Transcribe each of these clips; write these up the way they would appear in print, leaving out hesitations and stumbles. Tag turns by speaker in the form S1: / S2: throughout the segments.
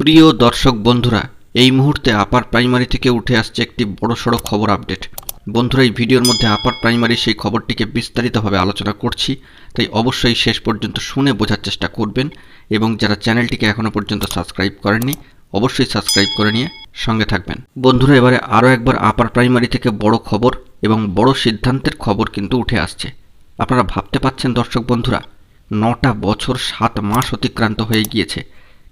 S1: প্রিয় দর্শক বন্ধুরা, এই মুহূর্তে আপার প্রাইমারি থেকে উঠে আসছে একটি বড়সড় খবর আপডেট। বন্ধুরা, এই ভিডিওর মধ্যে আপার প্রাইমারি সেই খবরটিকে বিস্তারিতভাবে আলোচনা করছি, তাই অবশ্যই শেষ পর্যন্ত শুনে বোঝার চেষ্টা করবেন এবং যারা চ্যানেলটিকে এখনও পর্যন্ত সাবস্ক্রাইব করেননি অবশ্যই সাবস্ক্রাইব করে নিয়ে সঙ্গে থাকবেন। বন্ধুরা, এবারে আরও একবার আপার প্রাইমারি থেকে বড় খবর এবং বড় সিদ্ধান্তের খবর কিন্তু উঠে আসছে। আপনারা ভাবতে পাচ্ছেন দর্শক বন্ধুরা, 9টা বছর 7 মাস অতিক্রান্ত হয়ে গিয়েছে,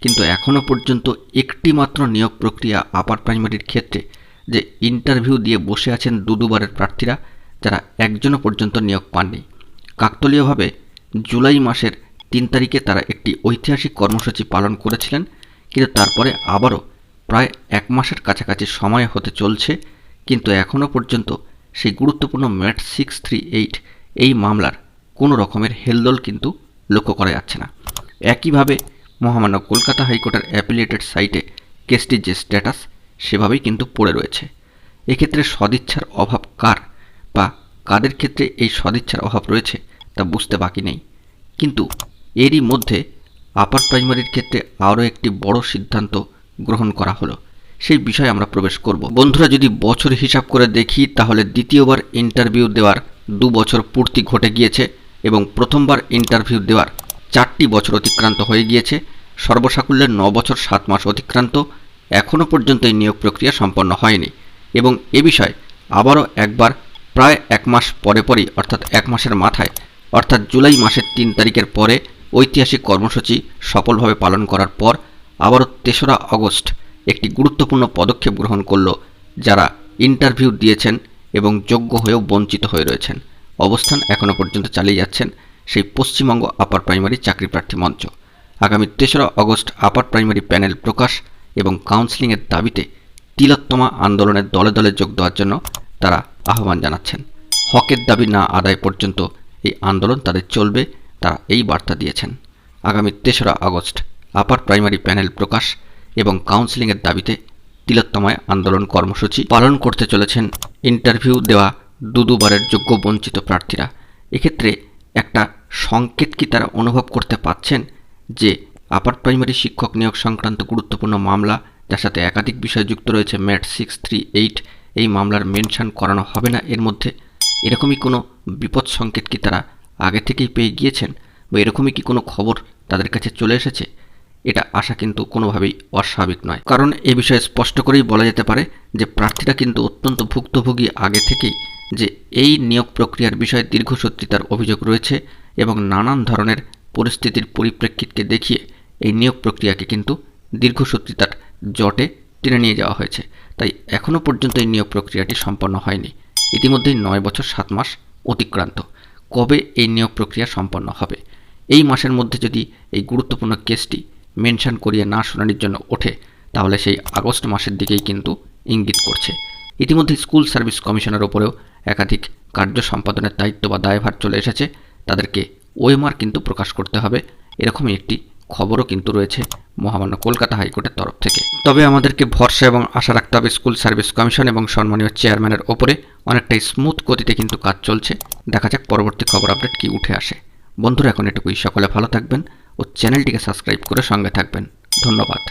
S1: কিন্তু এখনও পর্যন্ত একটি মাত্র নিয়োগ প্রক্রিয়া আপার প্রাইমারির ক্ষেত্রে যে ইন্টারভিউ দিয়ে বসে আছেন দুবারের প্রার্থীরা, যারা একজনও পর্যন্ত নিয়োগ পাননি। কাকতালীয়ভাবে জুলাই মাসের 3 তারিখে তারা একটি ঐতিহাসিক কর্মসূচি পালন করেছিলেন, কিন্তু তারপরে আবারও প্রায় 1 মাসের কাছাকাছি সময় হতে চলছে, কিন্তু এখনও পর্যন্ত সেই গুরুত্বপূর্ণ ম্যাট 638 এই মামলার কোনো রকমের হেলদোল কিন্তু লক্ষ্য করা যাচ্ছে না। একইভাবে মহামান্য কলকাতা হাইকোর্টের অ্যাপিলেটেড সাইটে কেসটির যে স্ট্যাটাস সেভাবেই কিন্তু পড়ে রয়েছে। এক্ষেত্রে সদিচ্ছার অভাব কার বা কাদের ক্ষেত্রে এই সদিচ্ছার অভাব রয়েছে তা বুঝতে বাকি নেই। কিন্তু এরই মধ্যে আপার প্রাইমারির ক্ষেত্রে আরও একটি বড় সিদ্ধান্ত গ্রহণ করা হলো, সেই বিষয়ে আমরা প্রবেশ করব। বন্ধুরা, যদি বছর হিসাব করে দেখি তাহলে দ্বিতীয়বার ইন্টারভিউ দেওয়ার 2 বছর পূর্তি ঘটে গিয়েছে এবং প্রথমবার ইন্টারভিউ দেওয়ার 4টি বছর অতিক্রান্ত হয়ে গিয়েছে। সর্বসাকুল্যে 9 বছর 7 মাস অতিক্রান্ত, এখনও পর্যন্ত এই নিয়োগ প্রক্রিয়া সম্পন্ন হয়নি এবং এ বিষয়ে আবারও একবার প্রায় 1 মাস পরেই অর্থাৎ 1 মাসের মাথায় অর্থাৎ জুলাই মাসের 3 তারিখের পরে ঐতিহাসিক কর্মসূচি সফলভাবে পালন করার পর আবারও 3রা আগস্ট একটি গুরুত্বপূর্ণ পদক্ষেপ গ্রহণ করল যারা ইন্টারভিউ দিয়েছেন এবং যোগ্য হয়েও বঞ্চিত হয়ে রয়েছেন। অবস্থান এখনও পর্যন্ত চালিয়ে যাচ্ছেন সেই পশ্চিমবঙ্গ আপার প্রাইমারি চাকরি প্রার্থী মঞ্চ। আগামী 3রা আগস্ট আপার প্রাইমারি প্যানেল প্রকাশ এবং কাউন্সেলিংয়ের দাবিতে তিলোত্তমা আন্দোলনের দলে দলে যোগ দেওয়ার জন্য তারা আহ্বান জানাচ্ছেন। হকের দাবি না আদায় পর্যন্ত এই আন্দোলন তাদের চলবে, তারা এই বার্তা দিয়েছেন। আগামী 3রা আগস্ট আপার প্রাইমারি প্যানেল প্রকাশ এবং কাউন্সেলিংয়ের দাবিতে তিলোত্তমায় আন্দোলন কর্মসূচি পালন করতে চলেছেন ইন্টারভিউ দেওয়া দুবারের যোগ্য বঞ্চিত প্রার্থীরা। এক্ষেত্রে একটা সংকেত কি তারা অনুভব করতে পাচ্ছেন যে আপার প্রাইমারি শিক্ষক নিয়োগ সংক্রান্ত গুরুত্বপূর্ণ মামলা, যার সাথে একাধিক বিষয় যুক্ত রয়েছে, ম্যাট 638 এই মামলার মেনশন করানো হবে না এর মধ্যে? এরকমই কোনো বিপদ সংকেত কি তারা আগে থেকেই পেয়ে গিয়েছেন বা এরকমই কি কোনো খবর তাদের কাছে চলে এসেছে? এটা আশা কিন্তু কোনোভাবেই অস্বাভাবিক নয়, কারণ এ বিষয়ে স্পষ্ট করেই বলা যেতে পারে যে প্রার্থীরা কিন্তু অত্যন্ত ভুক্তভোগী আগে থেকেই, যে এই নিয়োগ প্রক্রিয়ার বিষয়ে দীর্ঘসূত্রিতার অভিযোগ রয়েছে এবং নানান ধরনের পরিস্থিতির পরিপ্রেক্ষিতকে দেখিয়ে এই নিয়োগ প্রক্রিয়াকে কিন্তু দীর্ঘসূত্রিতার জটে টেনে নিয়ে যাওয়া হয়েছে। তাই এখনও পর্যন্ত এই নিয়োগ প্রক্রিয়াটি সম্পন্ন হয়নি। ইতিমধ্যেই 9 বছর 7 মাস অতিক্রান্ত। কবে এই নিয়োগ প্রক্রিয়া সম্পন্ন হবে? এই মাসের মধ্যে যদি এই গুরুত্বপূর্ণ কেসটি মেনশন করিয়ে না শুনানির জন্য ওঠে তাহলে সেই আগস্ট মাসের দিকেই কিন্তু ইঙ্গিত করছে। ইতিমধ্যে স্কুল সার্ভিস কমিশনের ওপরেও একাধিক কার্য সম্পাদনের দায়িত্ব বা দায়ভার চলে এসেছে, তাদেরকে ওএমআর কিন্তু প্রকাশ করতে হবে, এরকমই একটি খবরও কিন্তু রয়েছে মহামান্য কলকাতা হাইকোর্টের তরফ থেকে। তবে আমাদেরকে ভরসা এবং আশা রাখতে হবে স্কুল সার্ভিস কমিশন এবং সম্মানীয় চেয়ারম্যানের ওপরে অনেকটাই স্মুথ গতিতে কিন্তু কাজ চলছে। দেখা যাক পরবর্তী খবর আপডেট কি উঠে আসে। বন্ধুরা, এখন এটুকুই। সকলে ভালো থাকবেন ও চ্যানেলটিকে সাবস্ক্রাইব করে সঙ্গে থাকবেন। ধন্যবাদ।